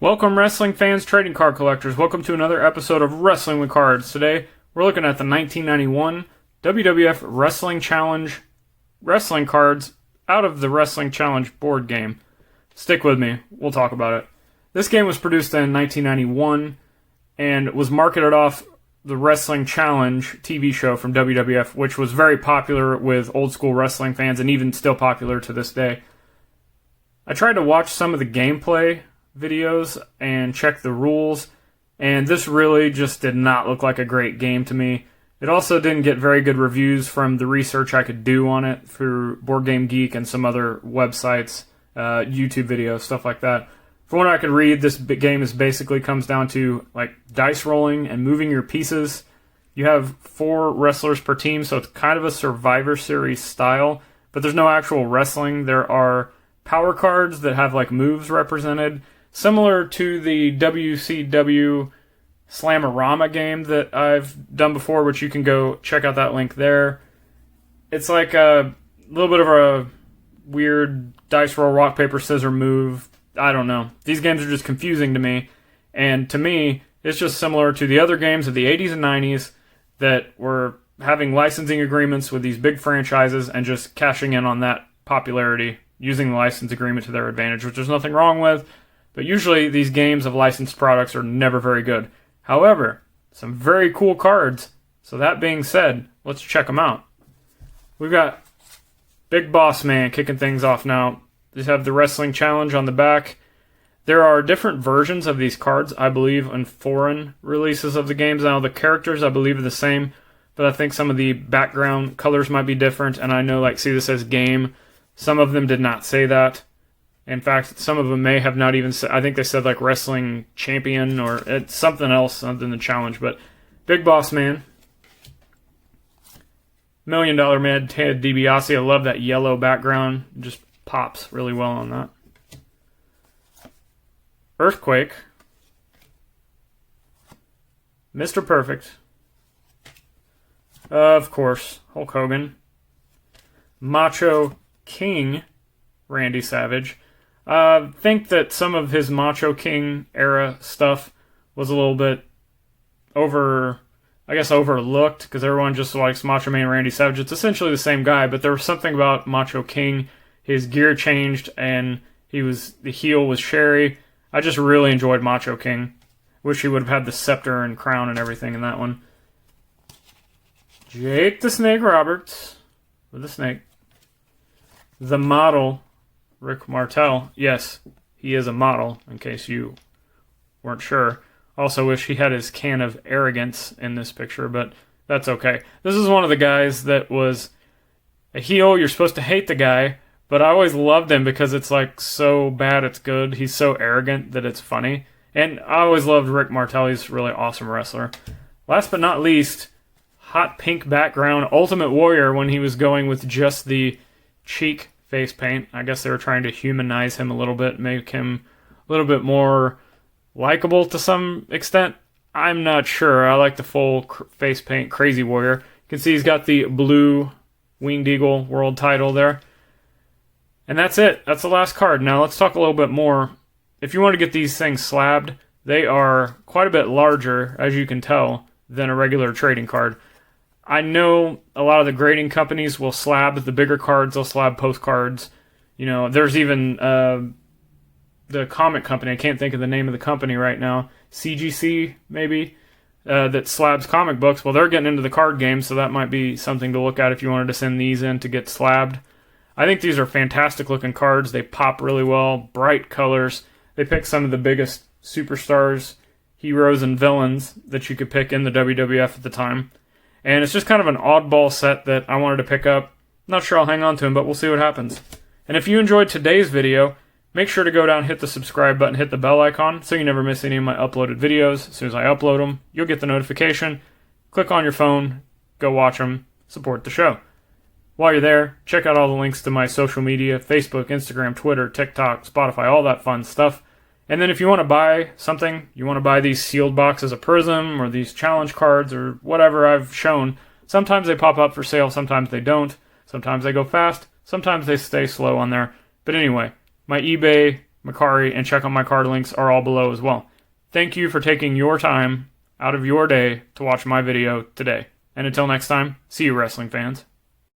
Welcome, wrestling fans, trading card collectors. Welcome to another episode of Wrestling with Cards. Today, we're looking at the 1991 WWF Wrestling Challenge wrestling cards out of the Wrestling Challenge board game. Stick with me. We'll talk about it. This game was produced in 1991 and was marketed off the Wrestling Challenge TV show from WWF, which was very popular with old school wrestling fans and even still popular to this day. I tried to watch some of the gameplay videos and check the rules, and this really just did not look like a great game to me. It also didn't get very good reviews from the research I could do on it through Board Game Geek and some other websites, YouTube videos, stuff like that. From what I could read, this game basically comes down to like dice rolling and moving your pieces. You have 4 wrestlers per team, so it's kind of a Survivor Series style, but there's no actual wrestling. There are power cards that have like moves represented, similar to the WCW Slamorama game that I've done before, which you can go check out that link there. It's like a little bit of a weird dice roll, rock, paper, scissors move. I don't know. These games are just confusing to me. And to me, it's just similar to the other games of the 80s and 90s that were having licensing agreements with these big franchises and just cashing in on that popularity, using the license agreement to their advantage, which there's nothing wrong with. But usually these games of licensed products are never very good. However, some very cool cards. So that being said, let's check them out. We've got Big Boss Man kicking things off now. These have the Wrestling Challenge on the back. There are different versions of these cards, I believe, in foreign releases of the games. Now, the characters, I believe, are the same, but I think some of the background colors might be different. And I know, like, see, this says game. Some of them did not say that. In fact, some of them may have not even said, I think they said like Wrestling Champion or it's something else other than the challenge. But Big Boss Man. $1 Million Man, Ted DiBiase. I love that yellow background. It just pops really well on that. Earthquake. Mr. Perfect. Of course, Hulk Hogan. Macho King, Randy Savage. I think that some of his Macho King era stuff was a little bit overlooked, because everyone just likes Macho Man Randy Savage. It's essentially the same guy, but there was something about Macho King. His gear changed, and the heel was Sherry. I just really enjoyed Macho King. Wish he would have had the scepter and crown and everything in that one. Jake the Snake Roberts with the snake. The Model, Rick Martel. Yes, he is a model, in case you weren't sure. Also wish he had his can of arrogance in this picture, but that's okay. This is one of the guys that was a heel. You're supposed to hate the guy, but I always loved him because it's like so bad it's good. He's so arrogant that it's funny. And I always loved Rick Martel. He's a really awesome wrestler. Last but not least, hot pink background, Ultimate Warrior, when he was going with just the cheek face paint. I guess they were trying to humanize him a little bit, make him a little bit more likable to some extent. I'm not sure. I like the full face paint Crazy Warrior. You can see he's got the blue Winged Eagle world title there. And that's it. That's the last card. Now let's talk a little bit more. If you want to get these things slabbed, they are quite a bit larger, as you can tell, than a regular trading card. I know a lot of the grading companies will slab the bigger cards. They'll slab postcards. You know, there's even the comic company. I can't think of the name of the company right now. CGC, maybe, that slabs comic books. Well, they're getting into the card game, so that might be something to look at if you wanted to send these in to get slabbed. I think these are fantastic looking cards. They pop really well. Bright colors. They pick some of the biggest superstars, heroes, and villains that you could pick in the WWF at the time. And it's just kind of an oddball set that I wanted to pick up. Not sure I'll hang on to them, but we'll see what happens. And if you enjoyed today's video, make sure to go down, hit the subscribe button, hit the bell icon so you never miss any of my uploaded videos. As soon as I upload them, you'll get the notification. Click on your phone, go watch them, support the show. While you're there, check out all the links to my social media, Facebook, Instagram, Twitter, TikTok, Spotify, all that fun stuff. And then if you want to buy something, you want to buy these sealed boxes of Prism or these challenge cards or whatever I've shown, sometimes they pop up for sale, sometimes they don't. Sometimes they go fast, sometimes they stay slow on there. But anyway, my eBay, Mercari, and check out my card links are all below as well. Thank you for taking your time out of your day to watch my video today. And until next time, see you, wrestling fans.